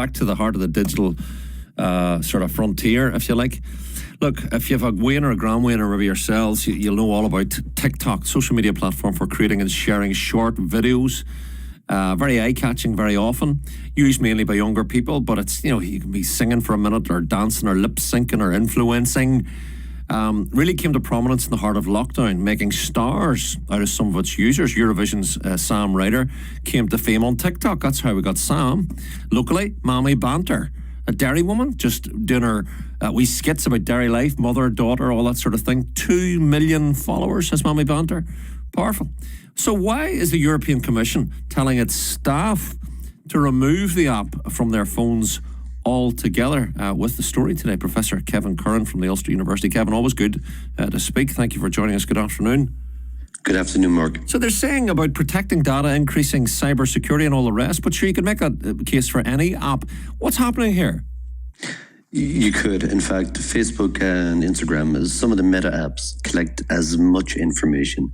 back to the heart of the digital sort of frontier, if you like. Look, if you have a Wayne or a Grand Wayne or maybe yourselves, you'll know all about TikTok, social media platform for creating and sharing short videos. Very eye-catching very often, used mainly by younger people, but it's, you can be singing for a minute or dancing or lip-syncing or influencing. Really came to prominence in the heart of lockdown, making stars out of some of its users. Eurovision's Sam Ryder came to fame on TikTok. That's how we got Sam. Locally, Mammy Banter, a dairy woman, just doing her wee skits about dairy life, mother, daughter, all that sort of thing. 2 million followers has Mammy Banter. Powerful. So why is the European Commission telling its staff to remove the app from their phones altogether? With the story today, Professor Kevin Curran from the Ulster University. Kevin, always good to speak. Thank you for joining us. Good afternoon. Good afternoon, Mark. So they're saying about protecting data, increasing cyber security and all the rest, but sure, you could make a case for any app. What's happening here? You could. In fact, Facebook and Instagram, some of the meta apps, collect as much information.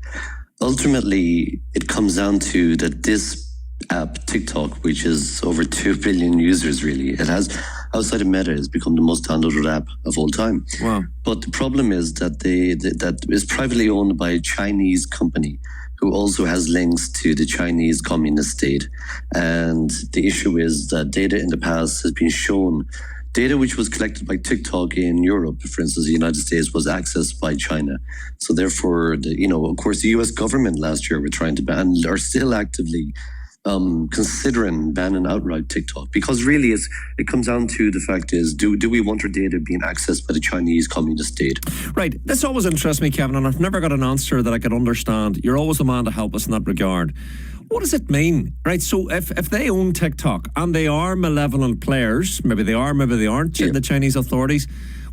Ultimately, it comes down to that this app, TikTok, which is over 2 billion users, really, it has, outside of Meta, has become the most downloaded app of all time. Wow. But the problem is that that is privately owned by a Chinese company who also has links to the Chinese communist state. And the issue is that data in the past has been shown. Data which was collected by TikTok in Europe, for instance, the United States, was accessed by China. So therefore, of course, the US government last year were trying to ban, are still actively considering banning outright TikTok, because really it comes down to the fact is, do we want our data being accessed by the Chinese communist state? Right. This always interests me, Kevin, and I've never got an answer that I could understand. You're always the man to help us in that regard. What does it mean? Right, so if they own TikTok and they are malevolent players, maybe they are, maybe they aren't, the Chinese authorities,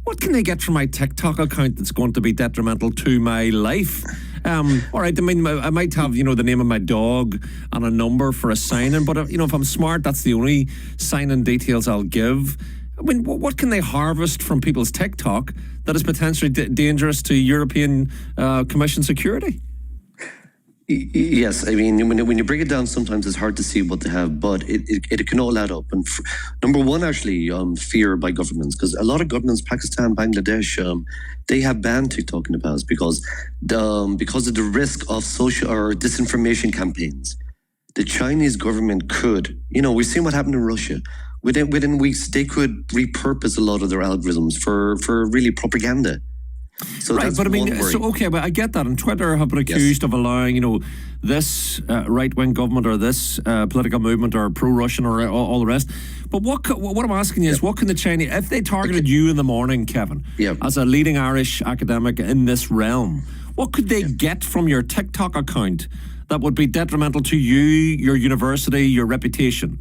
what can they get from my TikTok account that's going to be detrimental to my life? All right, I mean, I might have, the name of my dog and a number for a sign-in, but, if I'm smart, that's the only sign-in details I'll give. I mean, what can they harvest from people's TikTok that is potentially dangerous to European Commission security? Yes, I mean, when you break it down, sometimes it's hard to see what they have, but it can all add up. And number one, actually, fear by governments, because a lot of governments, Pakistan, Bangladesh, they have banned TikTok in the past because of the risk of social or disinformation campaigns. The Chinese government could, we've seen what happened in Russia. Within weeks, they could repurpose a lot of their algorithms for really propaganda. So right, but I mean, but I get that. And Twitter have been accused of allowing, this right-wing government or this political movement or pro-Russian or all the rest. But what I'm asking you is, what can the Chinese, if they targeted you in the morning, Kevin, as a leading Irish academic in this realm, what could they get from your TikTok account that would be detrimental to you, your university, your reputation?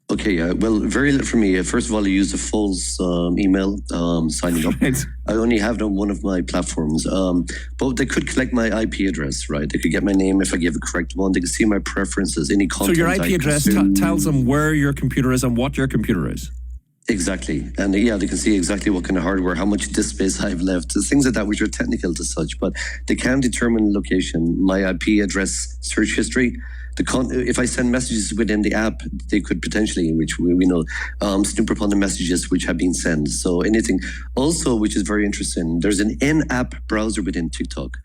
Okay, well, very little for me. First of all, I used a false email signing up. Right. I only have it on one of my platforms. But they could collect my IP address, right? They could get my name if I give a correct one. They could see my preferences, any content. So your IP address tells them where your computer is and what your computer is? Exactly. And they can see exactly what kind of hardware, how much disk space I've left, things like that, which are technical to such. But they can determine location, my IP address, search history. If I send messages within the app, they could potentially, which we know, snoop upon the messages which have been sent. So anything. Also, which is very interesting, there's an in-app browser within TikTok.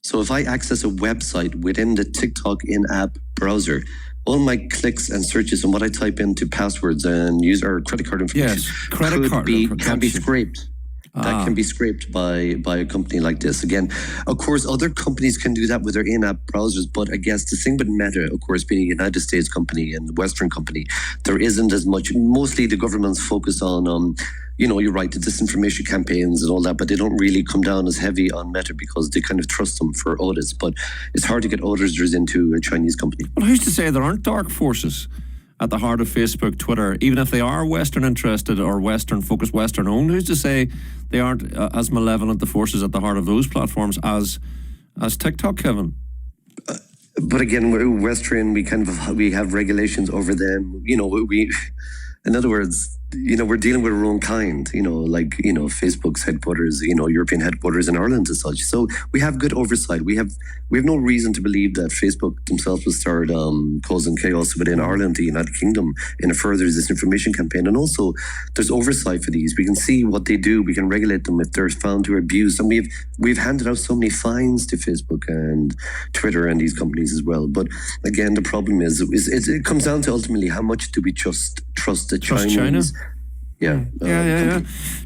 So if I access a website within the TikTok in-app browser, all my clicks and searches and what I type into passwords and user credit card information can be scraped. That can be scraped by a company like this. Again, of course, other companies can do that with their in-app browsers, but I guess the thing with Meta, of course, being a United States company and a Western company, there isn't as much. Mostly the government's focus on, you're right, the disinformation campaigns and all that, but they don't really come down as heavy on Meta because they kind of trust them for audits. But it's hard to get auditors into a Chinese company. Well, who's to say there aren't dark forces at the heart of Facebook, Twitter, even if they are Western interested or Western focused, Western owned? Who's to say they aren't as malevolent, the forces at the heart of those platforms as TikTok, Kevin? But again, we're Western. We have regulations over them. In other words, we're dealing with our own kind, like, Facebook's headquarters, European headquarters in Ireland as such. So we have good oversight. We have no reason to believe that Facebook themselves will start causing chaos within Ireland, the United Kingdom, in a further disinformation campaign. And also, there's oversight for these. We can see what they do. We can regulate them if they're found to abuse. And we've handed out so many fines to Facebook and Twitter and these companies as well. But again, the problem is it comes down to ultimately how much do we trust the Chinese. China? Yeah.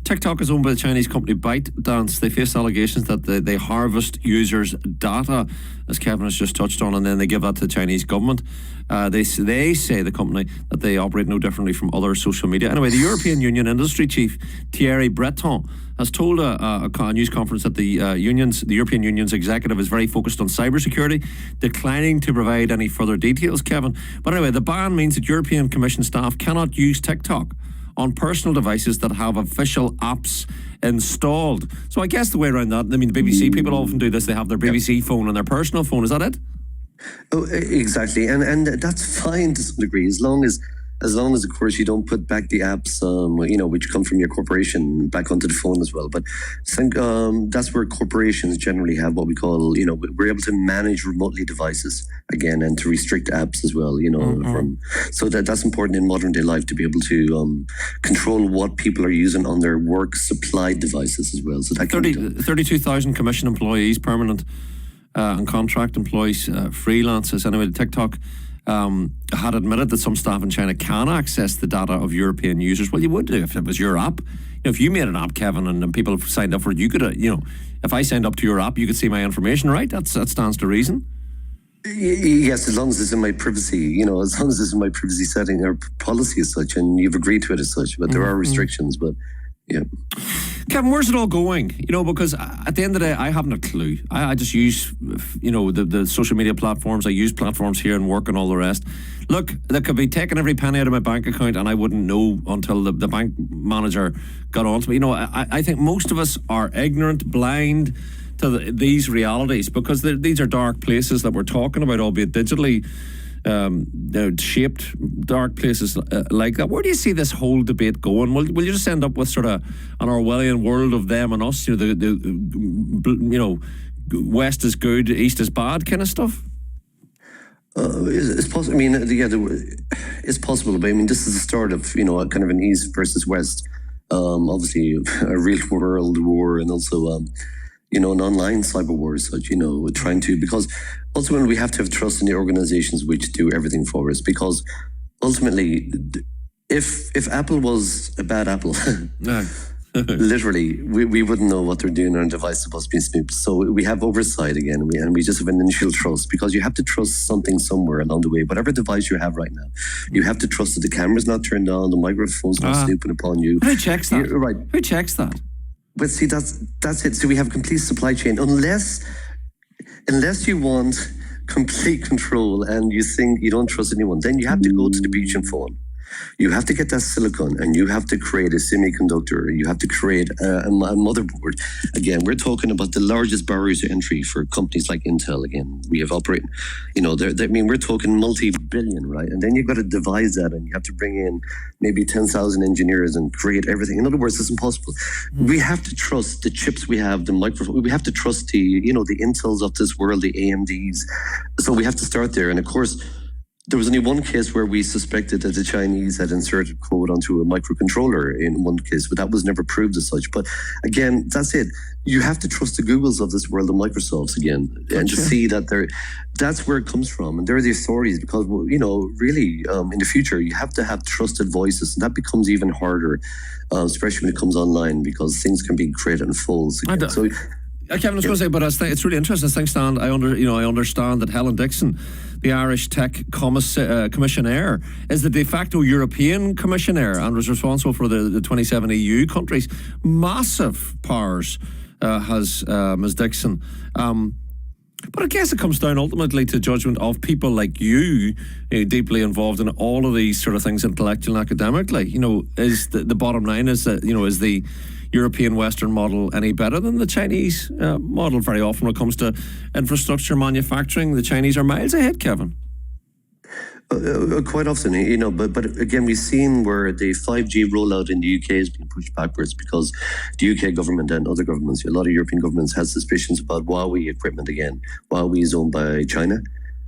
TikTok is owned by the Chinese company ByteDance. They face allegations that they harvest users' data, as Kevin has just touched on, and then they give that to the Chinese government. They say, the company, that they operate no differently from other social media. Anyway, the European Union industry chief, Thierry Breton, has told a news conference that the European Union's executive is very focused on cybersecurity, declining to provide any further details, Kevin. But anyway, the ban means that European Commission staff cannot use TikTok on personal devices that have official apps installed. So I guess the way around that, I mean, the BBC people often do this. They have their BBC phone on their personal phone. Is that it? Oh, exactly, and that's fine to some degree, as long as, of course, you don't put back the apps, which come from your corporation back onto the phone as well. But I think that's where corporations generally have what we call, we're able to manage remotely devices again, and to restrict apps as well. So that's important in modern day life, to be able to control what people are using on their work supplied devices as well. So that 32,000 commission employees, permanent and contract employees, freelancers. Anyway, TikTok had admitted that some staff in China can access the data of European users. Well, you would do if it was your app. If you made an app, Kevin, and people signed up for it, you could, if I signed up to your app, you could see my information, right? That stands to reason. Yes, as long as it's in my privacy, as long as it's in my privacy setting or policy as such, and you've agreed to it as such. But there are restrictions, but yeah. Kevin, where's it all going? Because at the end of the day, I haven't a clue. I just use, the social media platforms. I use platforms here and work and all the rest. Look, they could be taking every penny out of my bank account and I wouldn't know until the bank manager got on to me. I think most of us are ignorant, blind to these realities, because these are dark places that we're talking about, albeit digitally shaped dark places like that. Where do you see this whole debate going? Will you just end up with sort of an Orwellian world of them and us? West is good, East is bad kind of stuff? It's possible. I mean, it's possible. But I mean, this is the start of kind of an East versus West. Obviously, a real world war, and also an online cyber war as such, trying to, because ultimately we have to have trust in the organizations which do everything for us, because ultimately if Apple was a bad apple, literally, we wouldn't know what they're doing on a device supposed to be snooped. So we have oversight again, and we just have an initial trust, because you have to trust something somewhere along the way. Whatever device you have right now, you have to trust that the camera's not turned on, the microphone's not snooping upon you. Who checks that? Right. Who checks that? But see, that's it. So we have a complete supply chain. Unless you want complete control and you think you don't trust anyone, then you have to go to the beach and phone. You have to get that silicon, and you have to create a semiconductor. You have to create a motherboard. Again, we're talking about the largest barriers to entry for companies like Intel. Again, we have operating, we're talking multi-billion, right? And then you've got to devise that, and you have to bring in maybe 10,000 engineers and create everything. In other words, it's impossible. We have to trust the chips we have, the microphone. We have to trust the Intels of this world, the AMDs. So we have to start there. And of course, there was only one case where we suspected that the Chinese had inserted code onto a microcontroller in one case, but that was never proved as such. But again, that's it. You have to trust the Googles of this world, the Microsofts again, and to see that that's where it comes from. And they're the authorities, because, really, in the future, you have to have trusted voices. And that becomes even harder, especially when it comes online, because things can be created in folds. So, Kevin, I was going to say, but it's really interesting. As things stand, I understand that Helen Dixon, the Irish tech commissioner, is the de facto European commissioner and was responsible for the 27 EU countries. Massive powers has Ms. Dixon. But I guess it comes down ultimately to judgment of people like you, deeply involved in all of these sort of things, intellectually and academically. Is the bottom line is that, is the European Western model any better than the Chinese model? Very often when it comes to infrastructure manufacturing, the Chinese are miles ahead, Kevin. Quite often, but again, we've seen where the 5G rollout in the UK has been pushed backwards because the UK government and other governments, a lot of European governments, have suspicions about Huawei equipment again. Huawei is owned by China.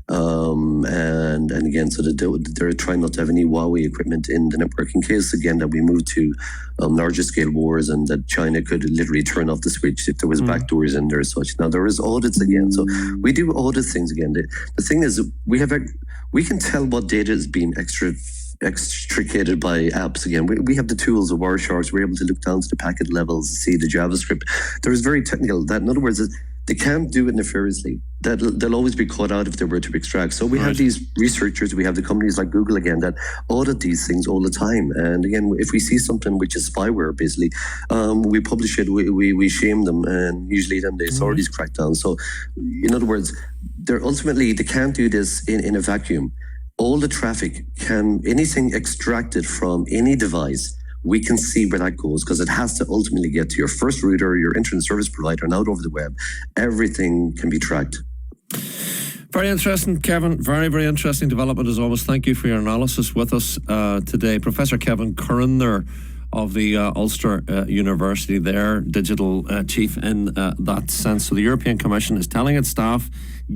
And again, so that they're trying not to have any Huawei equipment in the network in case, again, that we move to larger scale wars and that China could literally turn off the switch if there was backdoors in there as such. Now, there is audits again. So we do audit things again. The thing is, we can tell what data is being extricated by apps again. We have the tools of Wiresharks. We're able to look down to the packet levels, see the JavaScript. There is very technical. That, in other words, they can't do it nefariously. They'll always be caught out if they were to extract. So we have these researchers, we have the companies like Google again that audit these things all the time. And again, if we see something which is spyware, basically, we publish it, we shame them, and usually then the authorities crack down. So, in other words, they can't do this in a vacuum. All the traffic anything extracted from any device, we can see where that goes because it has to ultimately get to your first router, your internet service provider, and out over the web. Everything can be tracked. Very interesting, Kevin. Very, very interesting development as always. Thank you for your analysis with us today. Professor Kevin Curran there of the Ulster University there, digital chief in that sense. So the European Commission is telling its staff,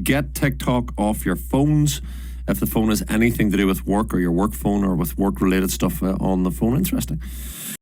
get TikTok off your phones. If the phone has anything to do with work or your work phone or with work-related stuff on the phone. Interesting.